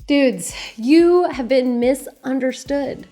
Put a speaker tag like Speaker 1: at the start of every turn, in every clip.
Speaker 1: Dudes, you have been misunderstood.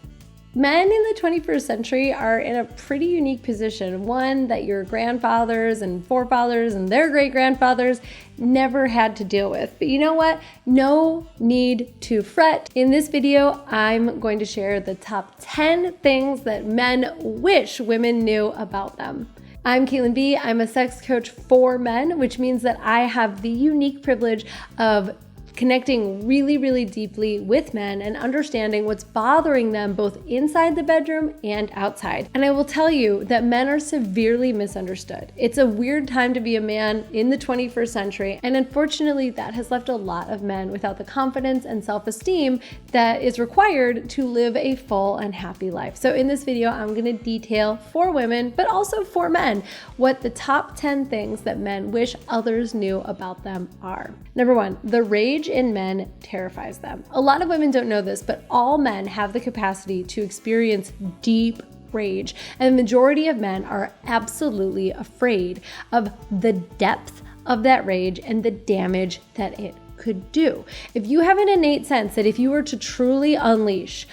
Speaker 1: Men in the 21st century are in a pretty unique position, one that your grandfathers and forefathers and their great-grandfathers never had to deal with. But you know what? No need to fret. In this video, I'm going to share the top 10 things that men wish women knew about them. I'm Caitlin B. I'm a sex coach for men, which means that I have the unique privilege of connecting really deeply with men and understanding what's bothering them both inside the bedroom and outside. And I will tell you that men are severely misunderstood. It's a weird time to be a man in the 21st century, and unfortunately that has left a lot of men without the confidence and self-esteem that is required to live a full and happy life. So in this video, I'm going to detail for women, but also for men, what the top 10 things that men wish others knew about them are. Number one, the rage in men terrifies them. A lot of women don't know this, but all men have the capacity to experience deep rage, and the majority of men are absolutely afraid of the depth of that rage and the damage that it could do. If you have an innate sense that if you were to truly unhinge,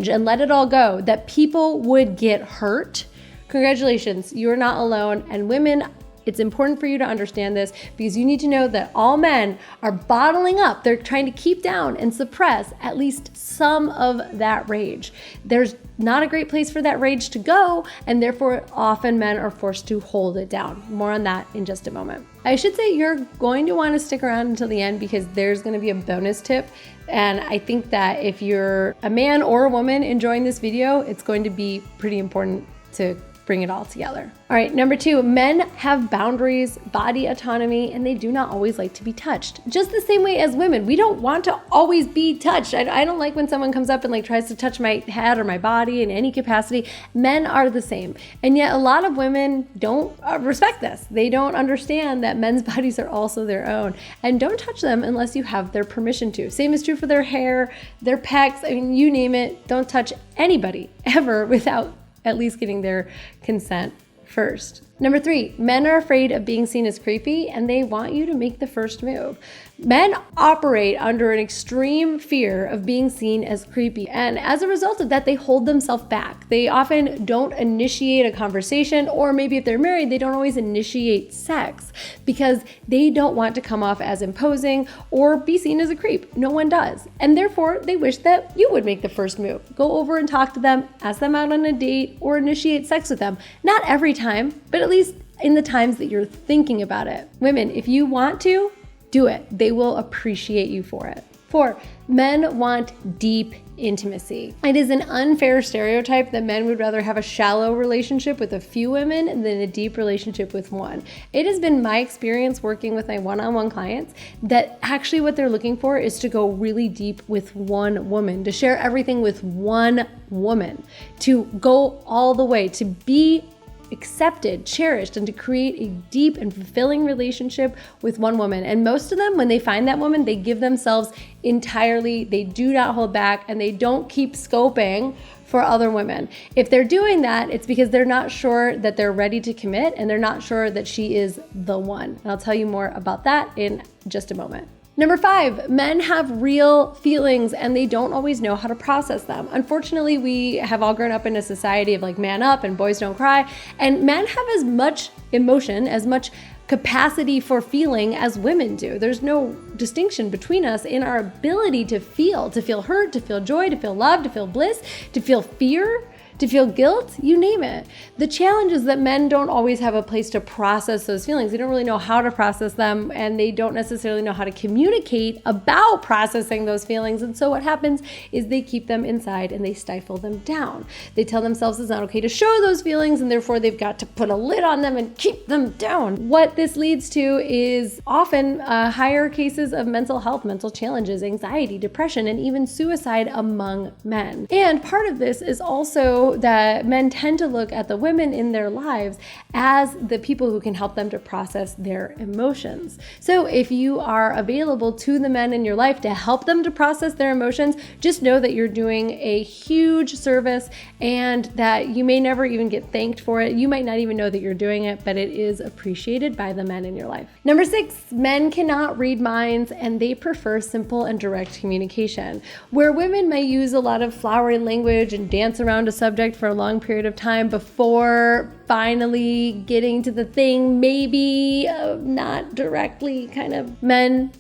Speaker 1: and let it all go, that people would get hurt, congratulations, you're not alone. And women, it's important for you to understand this because you need to know that all men are bottling up. They're trying to keep down and suppress at least some of that rage. There's not a great place for that rage to go, and therefore often men are forced to hold it down. More on that in just a moment. I should say you're going to want to stick around until the end because there's going to be a bonus tip. And I think that if you're a man or a woman enjoying this video, it's going to be pretty important to bring it all together. All right, number two, men have boundaries, body autonomy, and they do not always like to be touched. Just the same way as women, we don't want to always be touched. I don't like when someone comes up and tries to touch my head or my body in any capacity. Men are the same. And yet a lot of women don't respect this. They don't understand that men's bodies are also their own, and don't touch them unless you have their permission to. Same is true for their hair, their pecs, I mean, you name it. Don't touch anybody ever without at least getting their consent first. Number three, men are afraid of being seen as creepy and they want you to make the first move. Men operate under an extreme fear of being seen as creepy, and as a result of that, they hold themselves back. They often don't initiate a conversation, or maybe if they're married, they don't always initiate sex because they don't want to come off as imposing or be seen as a creep. No one does. And therefore, they wish that you would make the first move. Go over and talk to them, ask them out on a date, or initiate sex with them. Not every time, but at least in the times that you're thinking about it. Women, if you want to, do it. They will appreciate you for it. 4, men want deep intimacy. It is an unfair stereotype that men would rather have a shallow relationship with a few women than a deep relationship with one. It has been my experience working with my one-on-one clients that actually what they're looking for is to go really deep with one woman, to share everything with one woman, to go all the way, to be accepted, cherished, and to create a deep and fulfilling relationship with one woman. And most of them, when they find that woman, they give themselves entirely, they do not hold back, and they don't keep scoping for other women. If they're doing that, it's because they're not sure that they're ready to commit and they're not sure that she is the one. And I'll tell you more about that in just a moment. Number 5, men have real feelings and they don't always know how to process them. Unfortunately, we have all grown up in a society of man up and boys don't cry, and men have as much emotion, as much capacity for feeling as women do. There's no distinction between us in our ability to feel hurt, to feel joy, to feel love, to feel bliss, to feel fear, to feel guilt, you name it. The challenge is that men don't always have a place to process those feelings. They don't really know how to process them, and they don't necessarily know how to communicate about processing those feelings. And so what happens is they keep them inside and they stifle them down. They tell themselves it's not okay to show those feelings, and therefore they've got to put a lid on them and keep them down. What this leads to is often higher cases of mental health, mental challenges, anxiety, depression, and even suicide among men. And part of this is also so that men tend to look at the women in their lives as the people who can help them to process their emotions. So if you are available to the men in your life to help them to process their emotions, just know that you're doing a huge service and that you may never even get thanked for it. You might not even know that you're doing it, but it is appreciated by the men in your life. Number 6, men cannot read minds and they prefer simple and direct communication. Where women may use a lot of flowery language and dance around a subject for a long period of time before finally getting to the thing, maybe not directly kind of. Men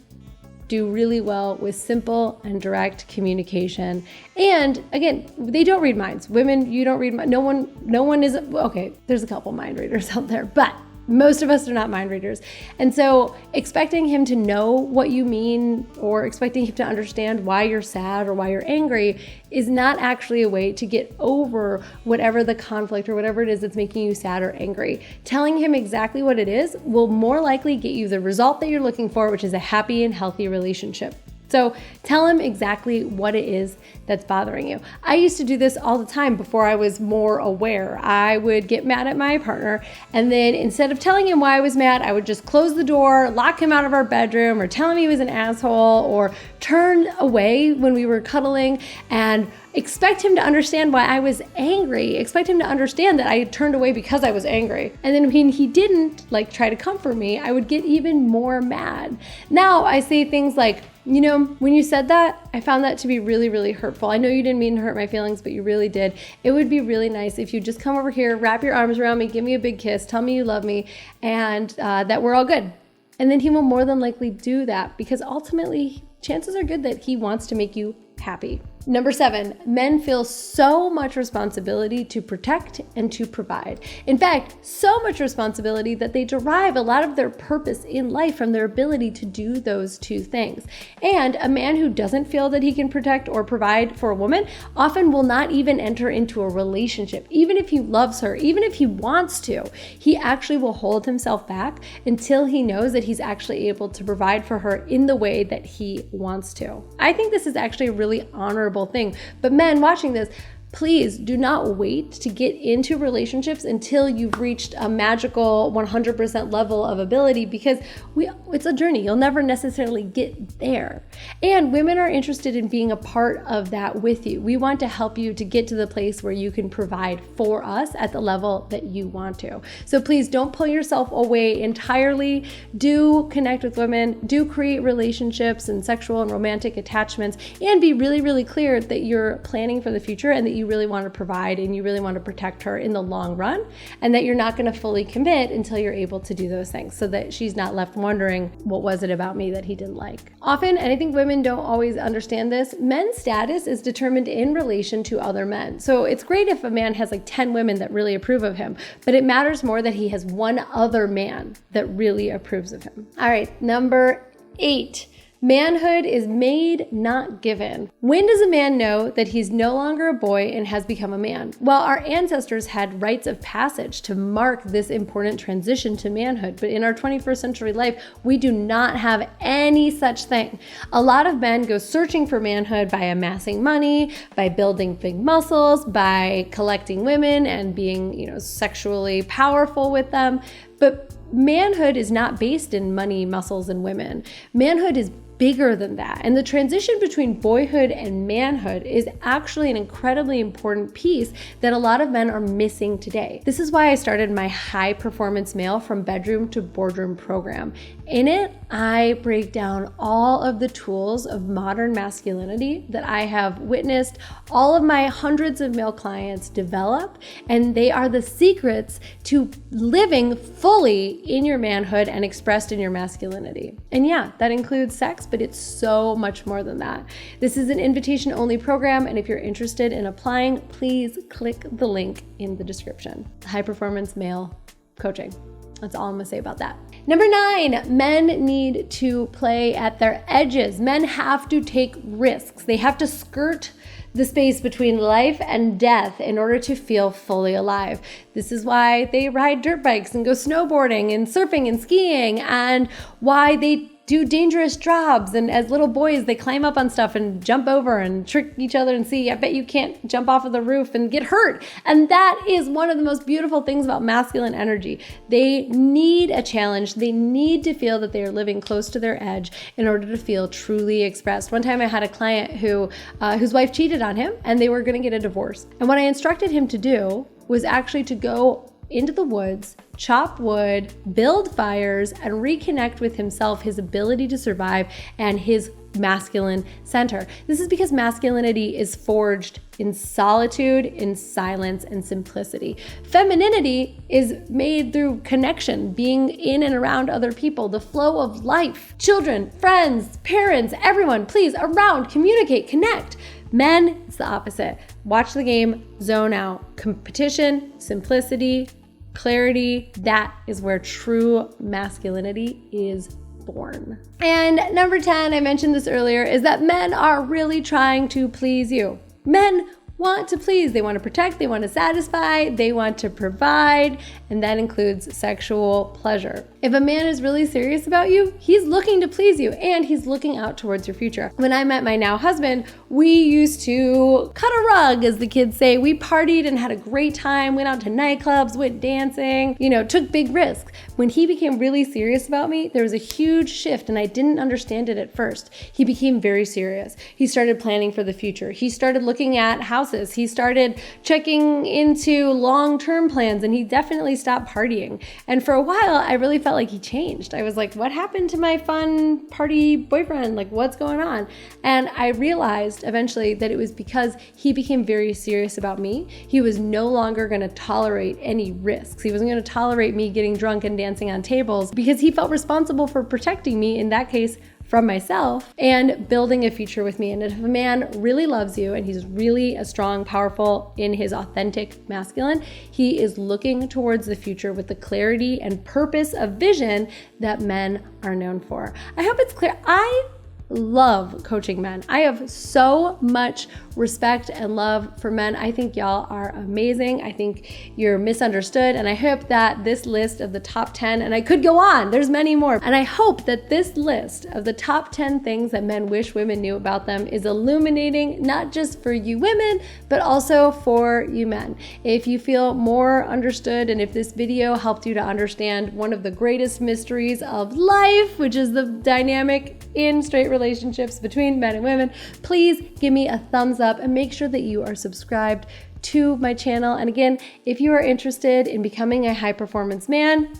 Speaker 1: do really well with simple and direct communication. And again, they don't read minds. Women, you don't read minds. No one is, okay, there's a couple mind readers out there, but most of us are not mind readers. And so expecting him to know what you mean or expecting him to understand why you're sad or why you're angry is not actually a way to get over whatever the conflict or whatever it is that's making you sad or angry. Telling him exactly what it is will more likely get you the result that you're looking for, which is a happy and healthy relationship. So tell him exactly what it is that's bothering you. I used to do this all the time before I was more aware. I would get mad at my partner, and then instead of telling him why I was mad, I would just close the door, lock him out of our bedroom, or tell him he was an asshole, or turn away when we were cuddling and expect him to understand why I was angry. Expect him to understand that I turned away because I was angry. And then when he didn't try to comfort me, I would get even more mad. Now I say things like, you know, when you said that, I found that to be really, really hurtful. I know you didn't mean to hurt my feelings, but you really did. It would be really nice if you just come over here, wrap your arms around me, give me a big kiss, tell me you love me, and that we're all good. And then he will more than likely do that because ultimately, chances are good that he wants to make you happy. Number 7, men feel so much responsibility to protect and to provide. In fact, so much responsibility that they derive a lot of their purpose in life from their ability to do those two things. And a man who doesn't feel that he can protect or provide for a woman often will not even enter into a relationship. Even if he loves her, even if he wants to, he actually will hold himself back until he knows that he's actually able to provide for her in the way that he wants to. I think this is actually a really honorable thing. But men watching this, please do not wait to get into relationships until you've reached a magical 100% level of ability because it's a journey. You'll never necessarily get there. And women are interested in being a part of that with you. We want to help you to get to the place where you can provide for us at the level that you want to. So please don't pull yourself away entirely. Do connect with women, do create relationships and sexual and romantic attachments, and be really, really clear that you're planning for the future and that you really want to provide and you really want to protect her in the long run, and that you're not going to fully commit until you're able to do those things so that she's not left wondering, what was it about me that he didn't like? Often, and I think women don't always understand this, men's status is determined in relation to other men. So it's great if a man has 10 women that really approve of him, but it matters more that he has one other man that really approves of him. All right, number 8. Manhood is made, not given. When does a man know that he's no longer a boy and has become a man? Well, our ancestors had rites of passage to mark this important transition to manhood, but in our 21st century life, we do not have any such thing. A lot of men go searching for manhood by amassing money, by building big muscles, by collecting women and being, sexually powerful with them. But manhood is not based in money, muscles, and women. Manhood is bigger than that. And the transition between boyhood and manhood is actually an incredibly important piece that a lot of men are missing today. This is why I started my High Performance Male from Bedroom to Boardroom program. In it, I break down all of the tools of modern masculinity that I have witnessed all of my hundreds of male clients develop, and they are the secrets to living fully in your manhood and expressed in your masculinity. And yeah, that includes sex, but it's so much more than that. This is an invitation-only program, and if you're interested in applying, please click the link in the description. High Performance Male Coaching. That's all I'm gonna say about that. Number 9, men need to play at their edges. Men have to take risks. They have to skirt the space between life and death in order to feel fully alive. This is why they ride dirt bikes and go snowboarding and surfing and skiing, and why they do dangerous jobs. And as little boys, they climb up on stuff and jump over and trick each other and see, I bet you can't jump off of the roof and get hurt. And that is one of the most beautiful things about masculine energy. They need a challenge. They need to feel that they are living close to their edge in order to feel truly expressed. One time I had a client whose wife cheated on him and they were going to get a divorce. And what I instructed him to do was actually to go into the woods, chop wood, build fires, and reconnect with himself, his ability to survive, and his masculine center. This is because masculinity is forged in solitude, in silence, and simplicity. Femininity is made through connection, being in and around other people, the flow of life. Children, friends, parents, everyone, please, around, communicate, connect. Men, it's the opposite. Watch the game, zone out. Competition, simplicity, clarity, that is where true masculinity is born. And number 10, I mentioned this earlier, is that men are really trying to please you. Men want to please, they want to protect, they want to satisfy, they want to provide, and that includes sexual pleasure. If a man is really serious about you, he's looking to please you and he's looking out towards your future. When I met my now husband, we used to cut a rug, as the kids say. We partied and had a great time, went out to nightclubs, went dancing, took big risks. When he became really serious about me, there was a huge shift and I didn't understand it at first. He became very serious. He started planning for the future. He started looking at houses. He started checking into long-term plans and he definitely stopped partying. And for a while, I really felt like he changed. I was like, what happened to my fun party boyfriend? Like, what's going on? And I realized eventually that it was because he became very serious about me. He was no longer going to tolerate any risks. He wasn't going to tolerate me getting drunk and dancing on tables because he felt responsible for protecting me, in that case, from myself, and building a future with me. And if a man really loves you and he's really a strong, powerful in his authentic masculine, he is looking towards the future with the clarity and purpose of vision that men are known for. I hope it's clear. I love coaching men. I have so much respect and love for men. I think y'all are amazing. I think you're misunderstood. And I hope that this list of the top 10, and I could go on, there's many more. And I hope that this list of the top 10 things that men wish women knew about them is illuminating, not just for you women, but also for you men. If you feel more understood, and if this video helped you to understand one of the greatest mysteries of life, which is the dynamic in straight relationships between men and women, please give me a thumbs up and make sure that you are subscribed to my channel. And again, if you are interested in becoming a high performance man,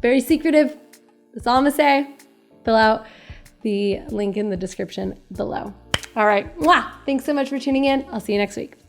Speaker 1: very secretive, that's all I'm gonna say, fill out the link in the description below. All right, thanks so much for tuning in. I'll see you next week.